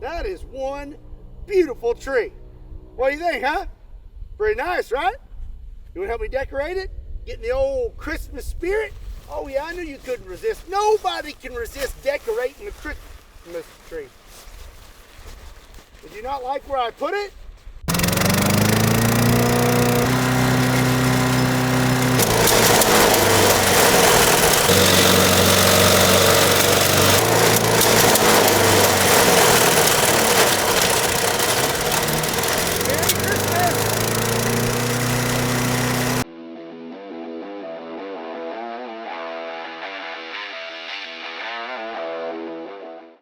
That is one beautiful tree. What do you think, huh? Pretty nice, right? You want to help me decorate it? Get in the old Christmas spirit? Oh yeah, I knew you couldn't resist. Nobody can resist decorating the Christmas tree. Did you not like where I put it?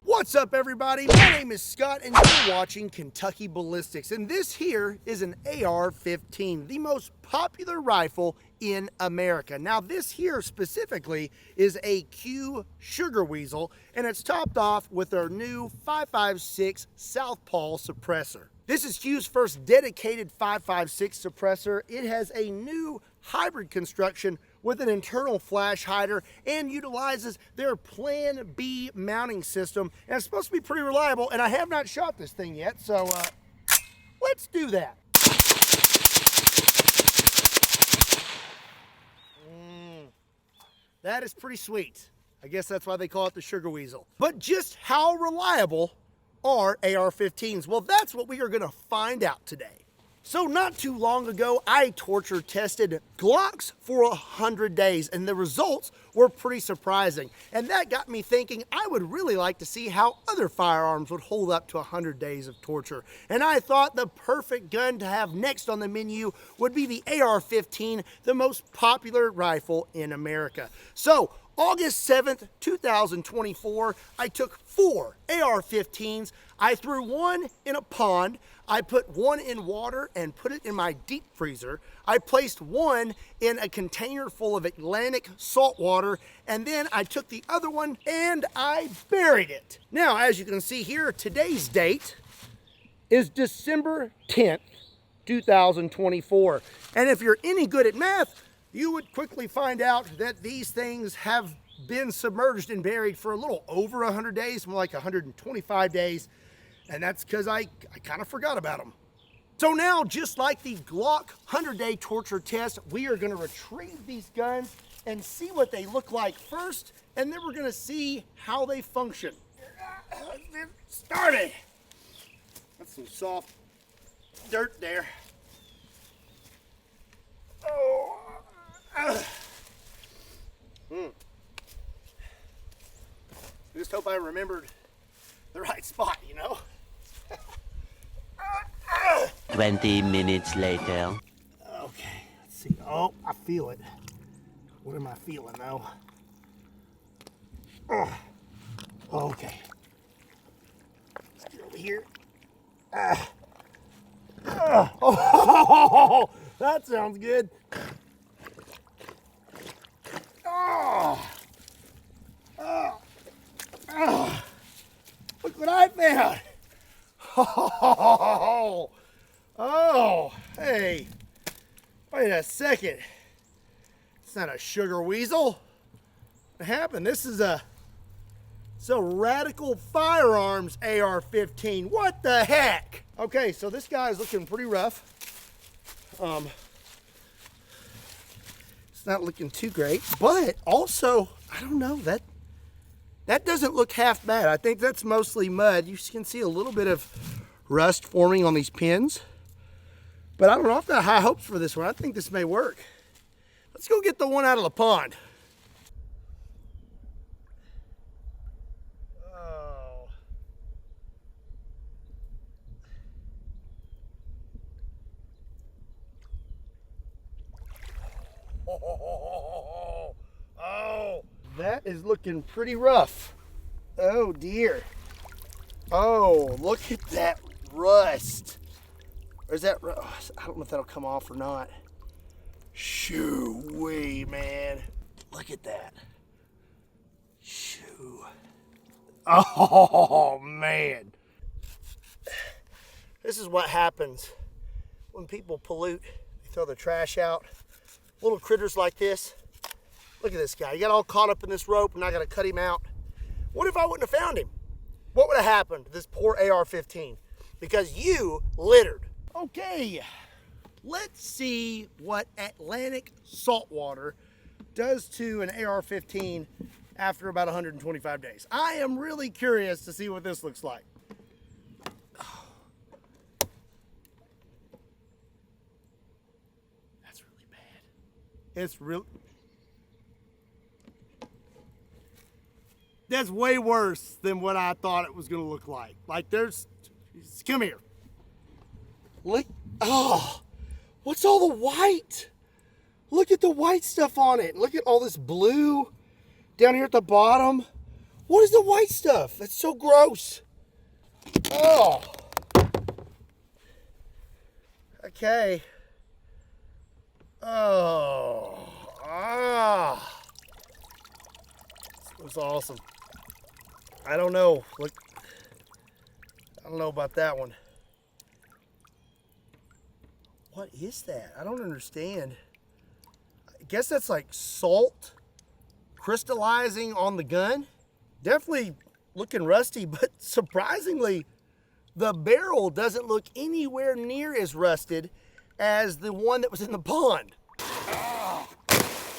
What's up, everybody? My name is Scott and you're watching Kentucky Ballistics, and this here is an AR-15, the most popular rifle in America. Now this here specifically is a Q Sugar Weasel, and it's topped off with our new 5.56 Southpaw suppressor. This is Q's first dedicated 5.56 suppressor. It has a new hybrid construction with an internal flash hider and utilizes their Plan B mounting system. And it's supposed to be pretty reliable, and I have not shot this thing yet, so let's do that. That is pretty sweet. I guess that's why they call it the Sugar Weasel. But just how reliable are AR-15s? Well, that's what we are gonna find out today. So not too long ago, I torture tested Glocks for 100 days, and the results were pretty surprising. And that got me thinking I would really like to see how other firearms would hold up to 100 days of torture. And I thought the perfect gun to have next on the menu would be the AR-15, the most popular rifle in America. So August 7th, 2024, I took 4 AR-15s. I threw one in a pond. I put one in water and put it in my deep freezer. I placed one in a container full of Atlantic salt water, and then I took the other one and I buried it. Now, as you can see here, today's date is December 10th, 2024. And if you're any good at math, you would quickly find out that these things have been submerged and buried for a little over 100 days, more like 125 days. And that's because I kind of forgot about them. So now, just like the Glock 100-day torture test, we are going to retrieve these guns and see what they look like first, and then we're going to see how they function. Let's get started. That's some soft dirt there. Oh. I just hope I remembered the right spot, you know? 20 minutes later. Okay, let's see. Oh, I feel it. What am I feeling though? Oh, okay. Let's get over here. Oh, that sounds good. Oh, look what I found. Oh, hey, wait a second. It's not a Sugar Weasel. What happened? This is a Radical Firearms AR-15. What the heck? Okay, so this guy is looking pretty rough. It's not looking too great, but also, I don't know, that doesn't look half bad. I think that's mostly mud. You can see a little bit of rust forming on these pins. But I don't know, I've got high hopes for this one. I think this may work. Let's go get the one out of the pond. Oh, that is looking pretty rough. Oh dear. Oh, look at that rust. Or is that, I don't know if that'll come off or not. Shoo-wee, man. Look at that. Shoo. Oh, man. This is what happens when people pollute. They throw their trash out. Little critters like this. Look at this guy. He got all caught up in this rope and I got to cut him out. What if I wouldn't have found him? what would have happened to this poor AR-15? Because you littered. Okay, let's see what Atlantic saltwater does to an AR-15 after about 125 days. I am really curious to see what this looks like. That's really bad. It's real. That's way worse than what I thought it was gonna look like. Like come here. Look, oh, what's all the white? Look at the white stuff on it. Look at all this blue down here at the bottom. What is the white stuff? That's so gross. Oh. Okay. Oh. Ah. That was awesome. I don't know. Look. I don't know about that one. What is that? I don't understand. I guess that's like salt crystallizing on the gun. Definitely looking rusty, but surprisingly, the barrel doesn't look anywhere near as rusted as the one that was in the pond. Oh,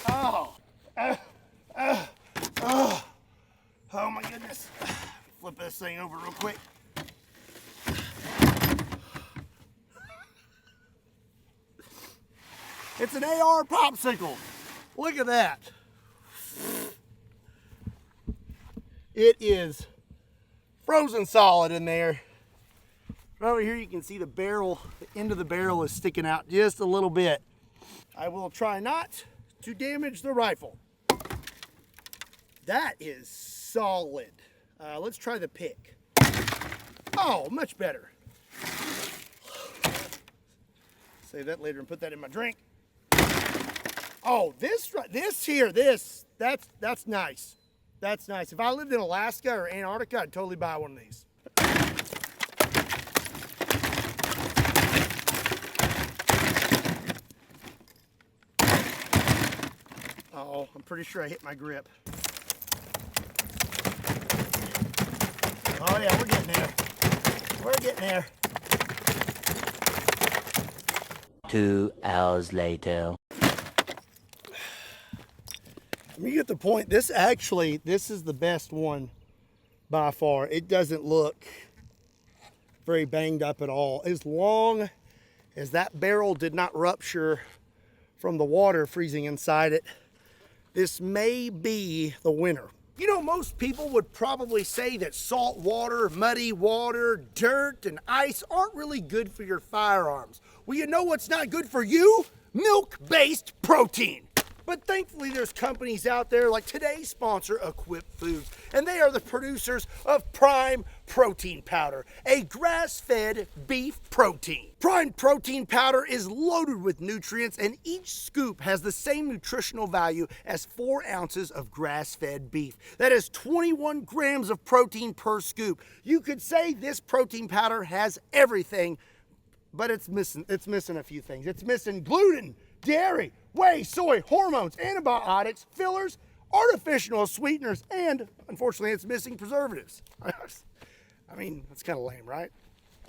oh, oh my goodness. Flip this thing over real quick. It's an AR popsicle. Look at that. It is frozen solid in there. Right over here you can see the barrel, the end of the barrel is sticking out just a little bit. I will try not to damage the rifle. That is solid. Let's try the pick. Oh, much better. Save that later and put that in my drink. Oh, that's nice. That's nice. If I lived in Alaska or Antarctica, I'd totally buy one of these. Oh, I'm pretty sure I hit my grip. Oh yeah, we're getting there. We're getting there. 2 hours later. You get the point. This is the best one by far. It doesn't look very banged up at all. As long as that barrel did not rupture from the water freezing inside it, this may be the winner. You know, most people would probably say that salt water, muddy water, dirt, and ice aren't really good for your firearms. Well, you know what's not good for you? Milk-based protein. But thankfully, there's companies out there like today's sponsor, Equip Foods, and they are the producers of Prime Protein Powder, a grass-fed beef protein. Prime Protein Powder is loaded with nutrients, and each scoop has the same nutritional value as 4 ounces of grass-fed beef. That is 21 grams of protein per scoop. You could say this protein powder has everything, but it's missing a few things. It's missing gluten, dairy, whey, soy, hormones, antibiotics, fillers, artificial sweeteners, and unfortunately it's missing preservatives. I mean, that's kind of lame, right?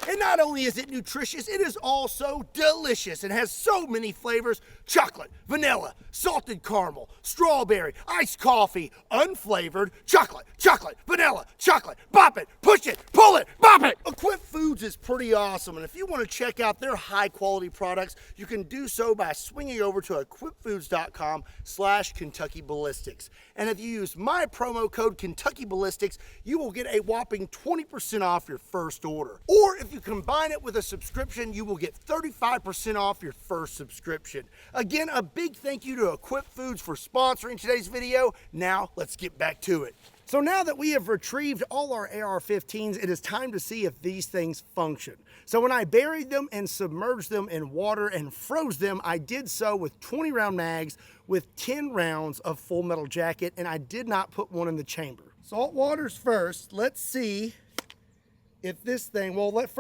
And not only is it nutritious, it is also delicious and has so many flavors: chocolate, vanilla, salted caramel, strawberry, iced coffee, unflavored, chocolate, vanilla, chocolate, bop it, push it, pull it, bop it. Equip Foods is pretty awesome, and if you want to check out their high quality products, you can do so by swinging over to equipfoods.com/Kentucky Ballistics. And if you use my promo code Kentucky Ballistics, you will get a whopping 20% off your first order. Or if you combine it with a subscription, you will get 35% off your first subscription. Again, a big thank you to Equip Foods for sponsoring today's video. Now, let's get back to it. So now that we have retrieved all our AR-15s, it is time to see if these things function. So when I buried them and submerged them in water and froze them, I did so with 20 round mags with 10 rounds of full metal jacket, and I did not put one in the chamber. Salt water's first. Let's see if this thing, well, let's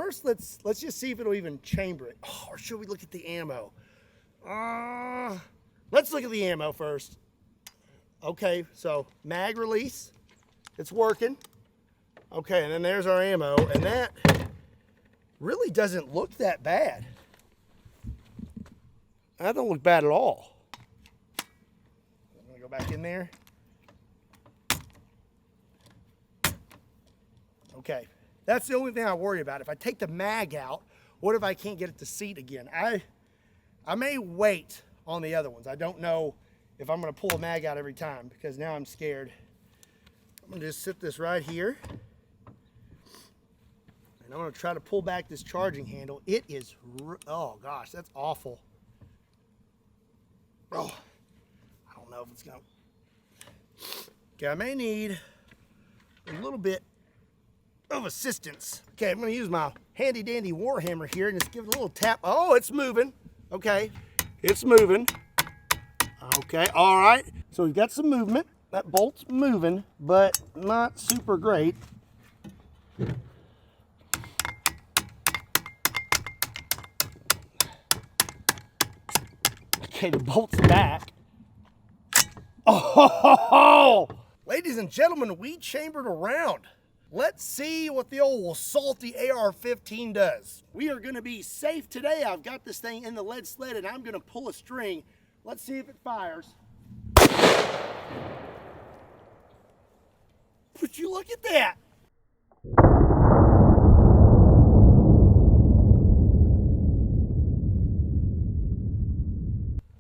just see if it'll even chamber it. Oh, or should we look at the ammo? Let's look at the ammo first. Okay, so mag release, it's working. Okay, and then there's our ammo, and that really doesn't look that bad. That don't look bad at all. I'm gonna go back in there. Okay, that's the only thing I worry about. If I take the mag out, what if I can't get it to seat again? I may wait on the other ones. I don't know if I'm gonna pull a mag out every time because now I'm scared. I'm gonna just sit this right here. And I'm gonna try to pull back this charging handle. It is, oh gosh, that's awful. Oh, I don't know if it's gonna. Okay, I may need a little bit of assistance. Okay, I'm gonna use my handy dandy war hammer here and just give it a little tap. Oh, it's moving. Okay, it's moving. Okay, all right. So we've got some movement. That bolt's moving, but not super great. Okay, the bolt's back. Oh! Ladies and gentlemen, we chambered around. Let's see what the old salty AR-15 does. We are gonna be safe today. I've got this thing in the lead sled and I'm gonna pull a string. Let's see if it fires. Would you look at that?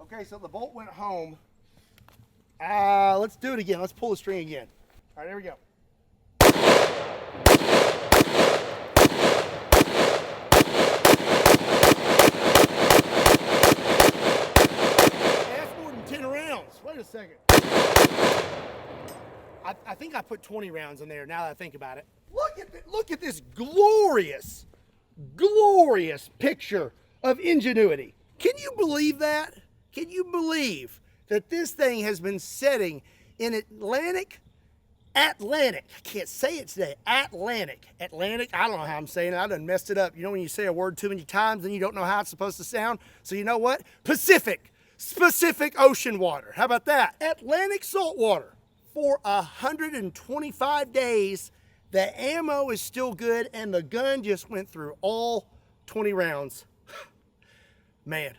Okay, so the bolt went home. Let's do it again. Let's pull the string again. All right, here we go. That's more than 10 rounds. Wait a second. I think I put 20 rounds in there now that I think about it. Look at this glorious, glorious picture of ingenuity. Can you believe that? Can you believe that this thing has been setting in Atlantic, I can't say it today, Atlantic, I don't know how I'm saying it, I done messed it up. You know when you say a word too many times and you don't know how it's supposed to sound? So you know what? Pacific ocean water. How about that? Atlantic saltwater for 125 days. The ammo is still good and the gun just went through all 20 rounds. Man.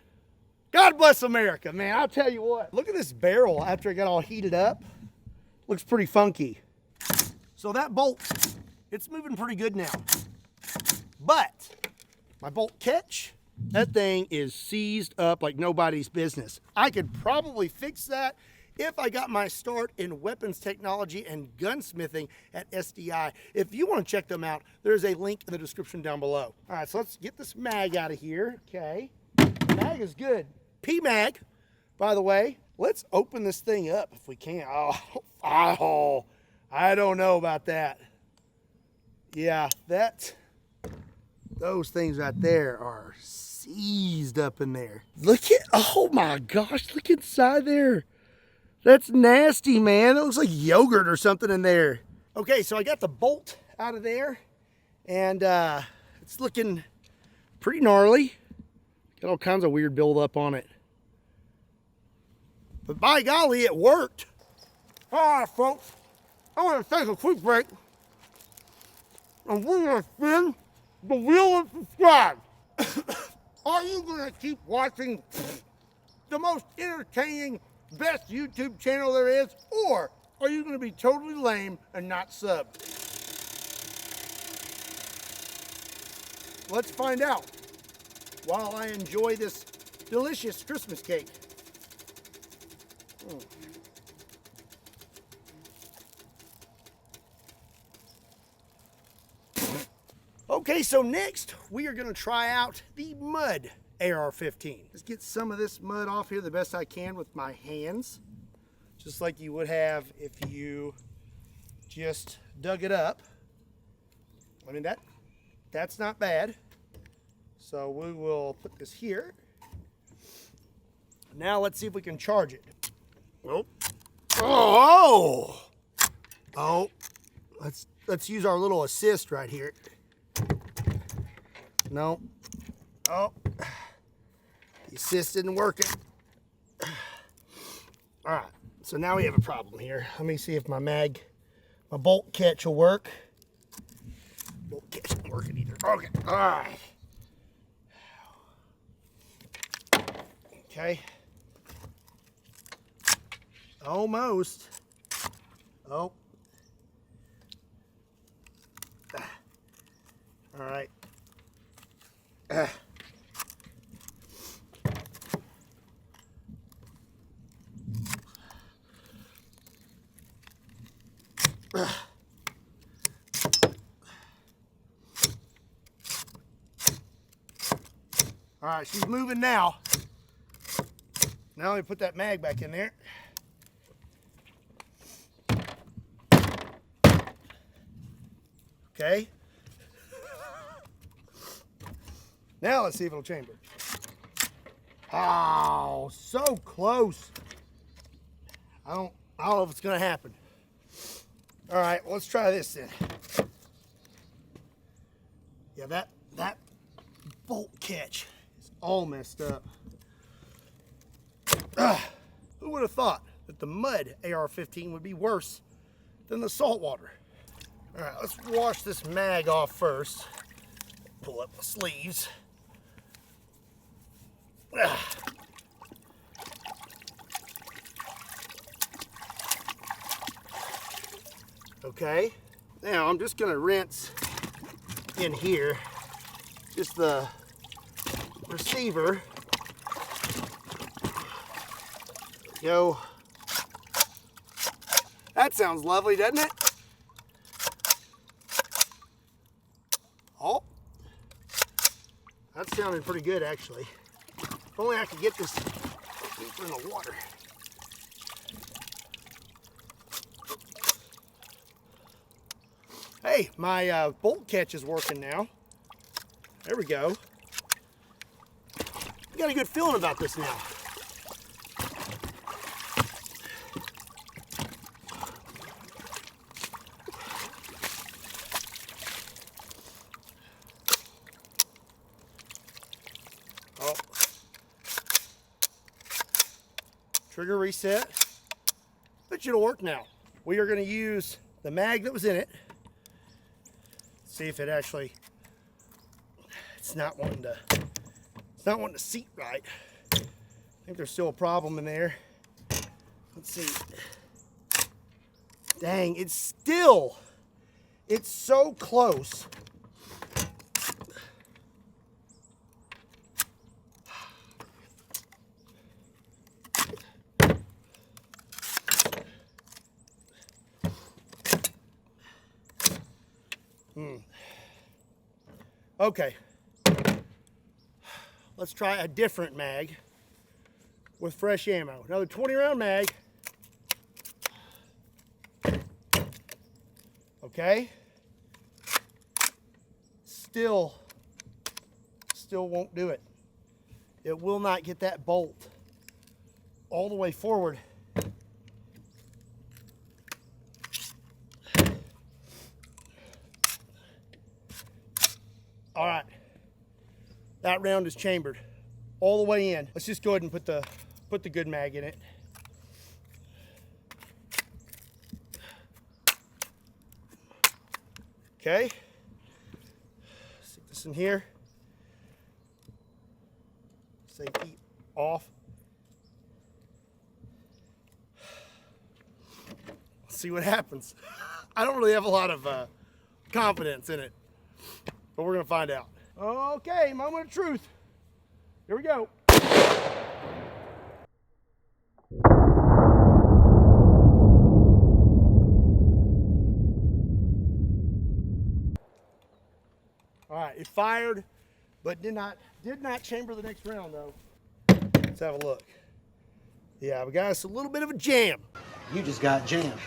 God bless America, man. I'll tell you what. Look at this barrel after it got all heated up. Looks pretty funky. So that bolt, it's moving pretty good now. But my bolt catch, that thing is seized up like nobody's business. I could probably fix that if I got my start in weapons technology and gunsmithing at SDI. If you want to check them out, there's a link in the description down below. All right, so let's get this mag out of here. Okay, the mag is good. P-mag, by the way. Let's open this thing up if we can. Oh, I don't know about that. Yeah, those things right there are seized up in there. Look at, oh my gosh, look inside there. That's nasty, man. It looks like yogurt or something in there. Okay, so I got the bolt out of there and it's looking pretty gnarly. Got all kinds of weird buildup on it. But by golly, it worked. All right, folks, I want to take a quick break. And we're going to spin the wheel and subscribe. Are you going to keep watching the most entertaining, best YouTube channel there is? Or are you going to be totally lame and not sub? Let's find out while I enjoy this delicious Christmas cake. Okay, so next we are going to try out the mud AR-15. Let's get some of this mud off here the best I can with my hands, just like you would have if you just dug it up. I mean, that's not bad. So we will put this here. Now let's see if we can charge it. Oh, let's use our little assist right here. No. Oh, the assist isn't working. All right, so now we have a problem here. Let me see if my bolt catch will work. catch isn't working either. Okay, all right. Okay. Almost. Oh. All right. All right, she's moving now. Now let me put that mag back in there. Okay. Now let's see if it'll chamber. Oh, so close. I don't know if it's gonna happen. All right, well, let's try this then. Yeah, that bolt catch is all messed up. Who would have thought that the mud AR-15 would be worse than the saltwater? All right, let's wash this mag off first. Pull up the sleeves. Okay, now I'm just gonna rinse in here, just the receiver. Go. That sounds lovely, doesn't it? Oh, that's sounding pretty good actually. If only I could get this deeper in the water. Hey, my bolt catch is working now. There we go. I got a good feeling about this now. Oh. Trigger reset. But it'll work now. We are going to use the mag that was in it. See if it actually, it's not wanting to seat right. I think there's still a problem in there. Let's see. Dang, it's so close. Okay, let's try a different mag with fresh ammo. Another 20 round mag. Okay, still won't do it. It will not get that bolt all the way forward. All right, that round is chambered all the way in. Let's just go ahead and put the good mag in it. Okay, stick this in here. Safety off. Let's see what happens. I don't really have a lot of confidence in it, but we're gonna find out. Okay, moment of truth. Here we go. All right, it fired, but did not chamber the next round though. Let's have a look. Yeah, we got us a little bit of a jam. You just got jammed.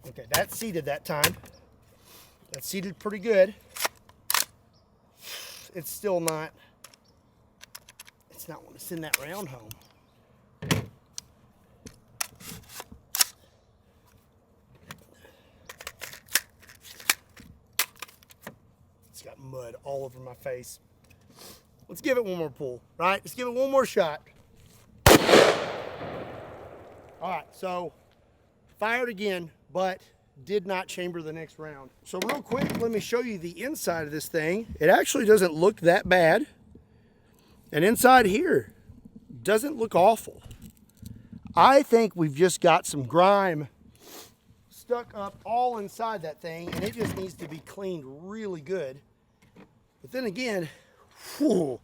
Okay, that seated that time. That seated pretty good. It's still not, it's not wanting to send that round home. It's got mud all over my face. Let's give it one more pull, right? Let's give it one more shot. All right, so fired again, but did not chamber the next round. So real quick, let me show you the inside of this thing. It actually doesn't look that bad. And inside here doesn't look awful. I think we've just got some grime stuck up all inside that thing, and it just needs to be cleaned really good. But then again, whew,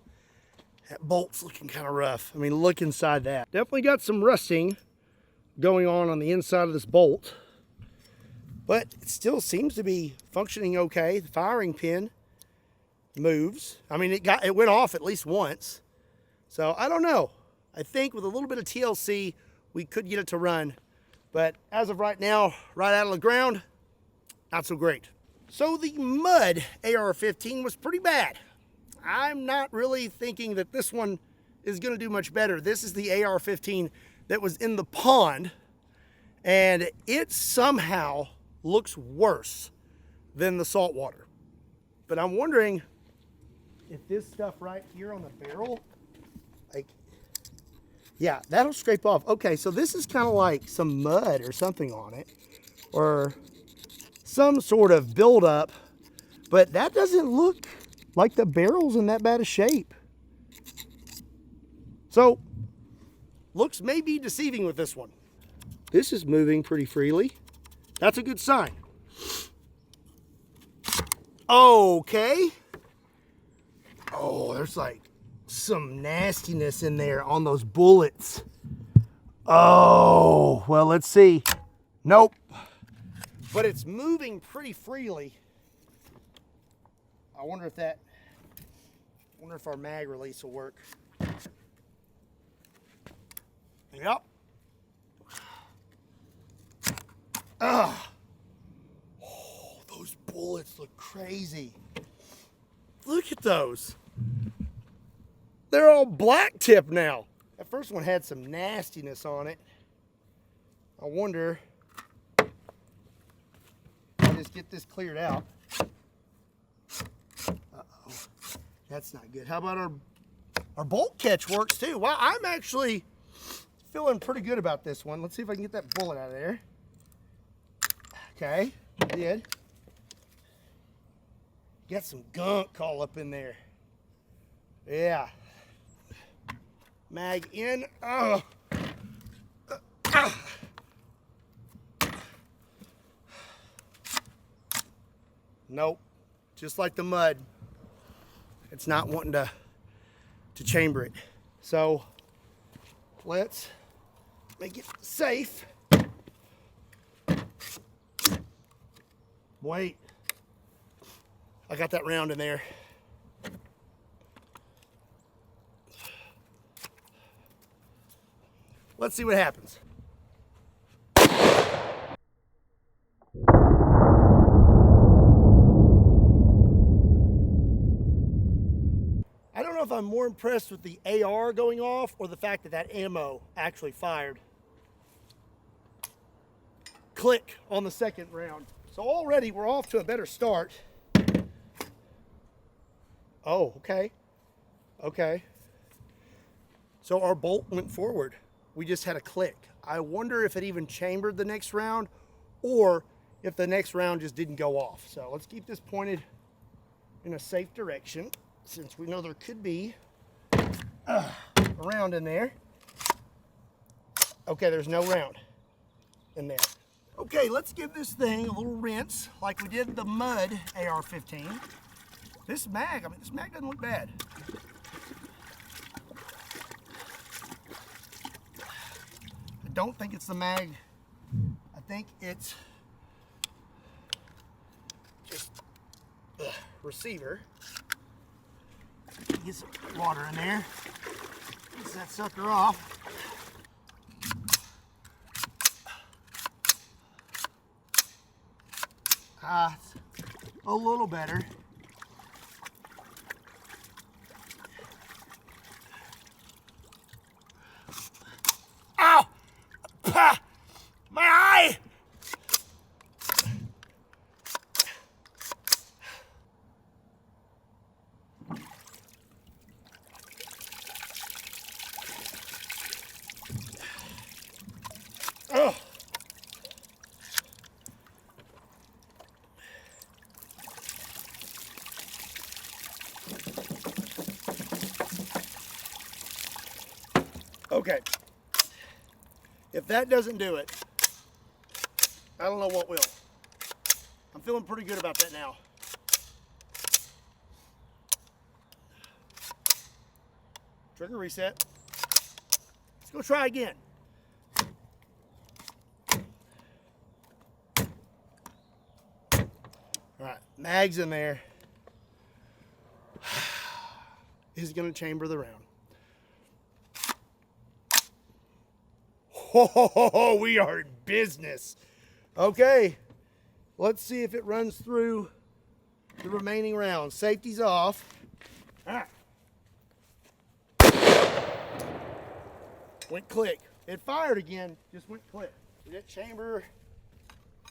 that bolt's looking kind of rough. I mean, look inside that. Definitely got some rusting going on the inside of this bolt, but it still seems to be functioning okay. The firing pin moves. I mean, it went off at least once. So I don't know. I think with a little bit of TLC, we could get it to run. But as of right now, right out of the ground, not so great. So the mud AR-15 was pretty bad. I'm not really thinking that this one is going to do much better. This is the AR-15 that was in the pond, and it somehow looks worse than the saltwater. But I'm wondering if this stuff right here on the barrel, like, yeah, that'll scrape off. Okay, so this is kind of like some mud or something on it, or some sort of buildup, but that doesn't look like the barrel's in that bad a shape. So, looks may be deceiving with this one. This is moving pretty freely. That's a good sign. Okay. Oh, there's like some nastiness in there on those bullets. Oh, well, let's see. Nope. But it's moving pretty freely. I wonder if our mag release will work. Yep. Oh, those bullets look crazy. Look at those. They're all black tip now. That first one had some nastiness on it. I wonder if I just get this cleared out. Uh-oh. That's not good. How about our bolt catch works too? Well, I'm actually feeling pretty good about this one. Let's see if I can get that bullet out of there. Okay, did. Got some gunk all up in there. Yeah. Mag in. Oh. Nope. Just like the mud. It's not wanting to chamber it. So let's make it safe. Wait. I got that round in there. Let's see what happens. I don't know if I'm more impressed with the AR going off or the fact that that ammo actually fired. Click on the second round. So already we're off to a better start. Oh, okay. Okay. So our bolt went forward. We just had a click. I wonder if it even chambered the next round or if the next round just didn't go off. So let's keep this pointed in a safe direction since we know there could be a round in there. Okay, there's no round in there. Okay, let's give this thing a little rinse like we did the mud AR-15. This mag doesn't look bad. I don't think it's the mag. I think it's just the receiver. Get some water in there. Get that sucker off. A little better. Ow! Pah! My eye! Oh. Okay. If that doesn't do it, I don't know what will. I'm feeling pretty good about that now. Trigger reset. Let's go try again. All right, mag's in there. Is going to chamber the round. Oh, we are in business. Okay, let's see if it runs through the remaining rounds. Safety's off. All right. Went click. It fired again, just went click. We didn't chamber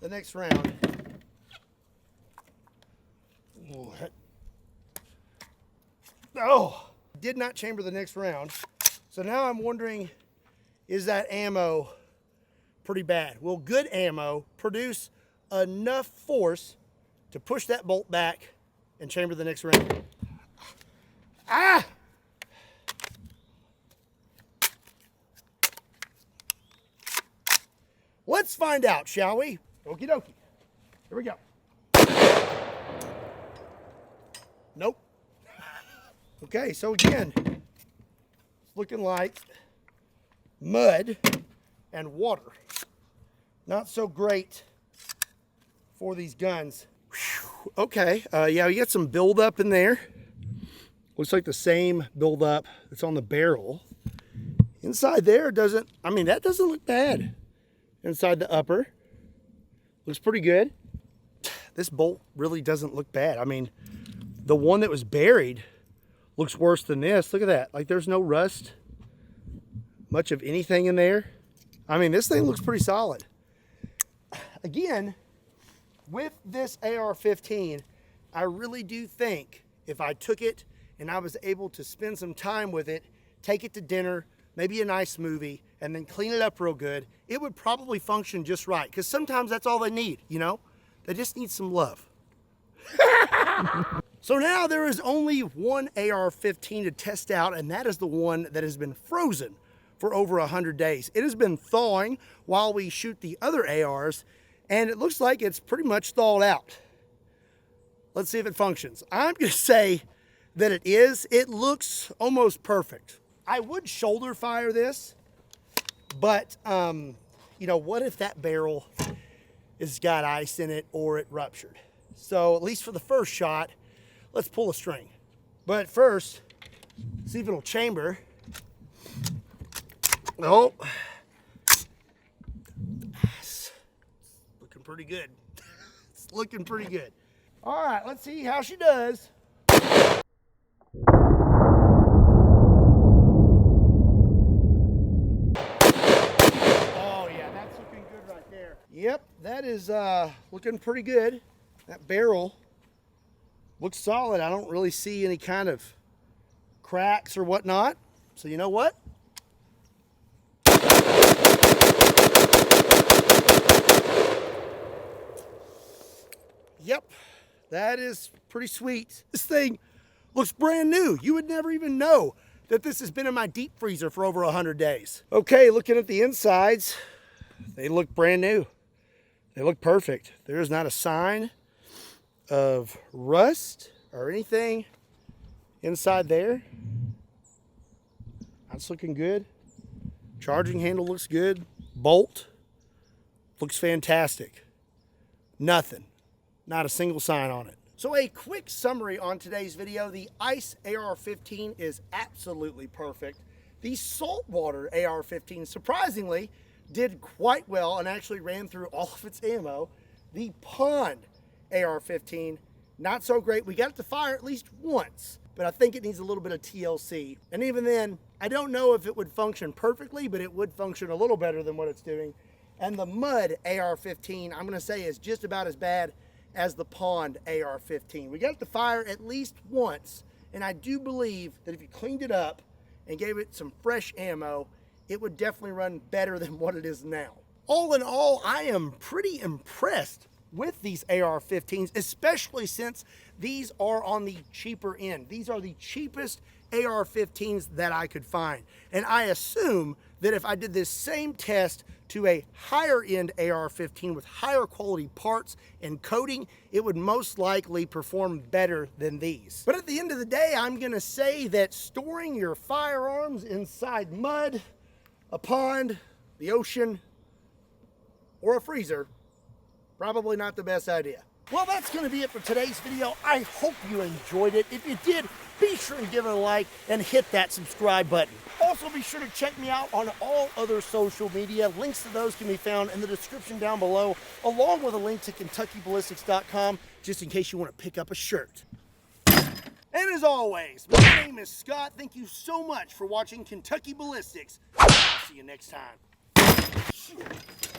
the next round. Oh, did not chamber the next round. So now I'm wondering, is that ammo pretty bad? Will good ammo produce enough force to push that bolt back and chamber the next round? Ah! Let's find out, shall we? Okie dokie. Here we go. Nope. Okay, so again, it's looking like mud and water. Not so great for these guns. Whew. Okay, yeah, we got some buildup in there. Looks like the same buildup that's on the barrel. Inside there doesn't, I mean, that doesn't look bad. Inside the upper, looks pretty good. This bolt really doesn't look bad. I mean, the one that was buried looks worse than this. Look at that. Like, there's no rust, much of anything in there. I mean, this thing looks pretty solid. Again, with this AR-15, I really do think if I took it and I was able to spend some time with it, take it to dinner, maybe a nice movie, and then clean it up real good, it would probably function just right. Because sometimes that's all they need, you know? They just need some love. So now there is only one AR-15 to test out, and that is the one that has been frozen for over 100 days. It has been thawing while we shoot the other ARs, and it looks like it's pretty much thawed out. Let's see if it functions. I'm going to say that it is. It looks almost perfect. I would shoulder fire this, but, you know, what if that barrel has got ice in it or it ruptured? So at least for the first shot, let's pull a string. But first, see if it'll chamber. Oh, it's looking pretty good. It's looking pretty good. All right, let's see how she does. Yep, that is looking pretty good. That barrel looks solid. I don't really see any kind of cracks or whatnot. So you know what? Yep, that is pretty sweet. This thing looks brand new. You would never even know that this has been in my deep freezer for over 100 days. Okay, looking at the insides, they look brand new. They look perfect. There is not a sign of rust or anything inside there. That's looking good. Charging handle looks good. Bolt looks fantastic. Nothing. Not a single sign on it. So a quick summary on today's video. The ice AR-15 is absolutely perfect. The saltwater AR-15, surprisingly, did quite well and actually ran through all of its ammo. The pond AR-15, not so great. We got it to fire at least once, but I think it needs a little bit of TLC. And even then, I don't know if it would function perfectly, but it would function a little better than what it's doing. And the mud AR-15, I'm gonna say, is just about as bad as the pond AR-15. We got it to fire at least once, and I do believe that if you cleaned it up and gave it some fresh ammo, it would definitely run better than what it is now. All in all, I am pretty impressed with these AR-15s, especially since these are on the cheaper end. These are the cheapest AR-15s that I could find. And I assume that if I did this same test to a higher end AR-15 with higher quality parts and coating, it would most likely perform better than these. But at the end of the day, I'm gonna say that storing your firearms inside mud, a pond, the ocean, or a freezer, probably not the best idea. Well, that's going to be it for today's video. I hope you enjoyed it. If you did, be sure and give it a like and hit that subscribe button. Also, be sure to check me out on all other social media. Links to those can be found in the description down below, along with a link to KentuckyBallistics.com, just in case you want to pick up a shirt. And as always, my name is Scott. Thank you so much for watching Kentucky Ballistics. I'll see you next time. Shoot.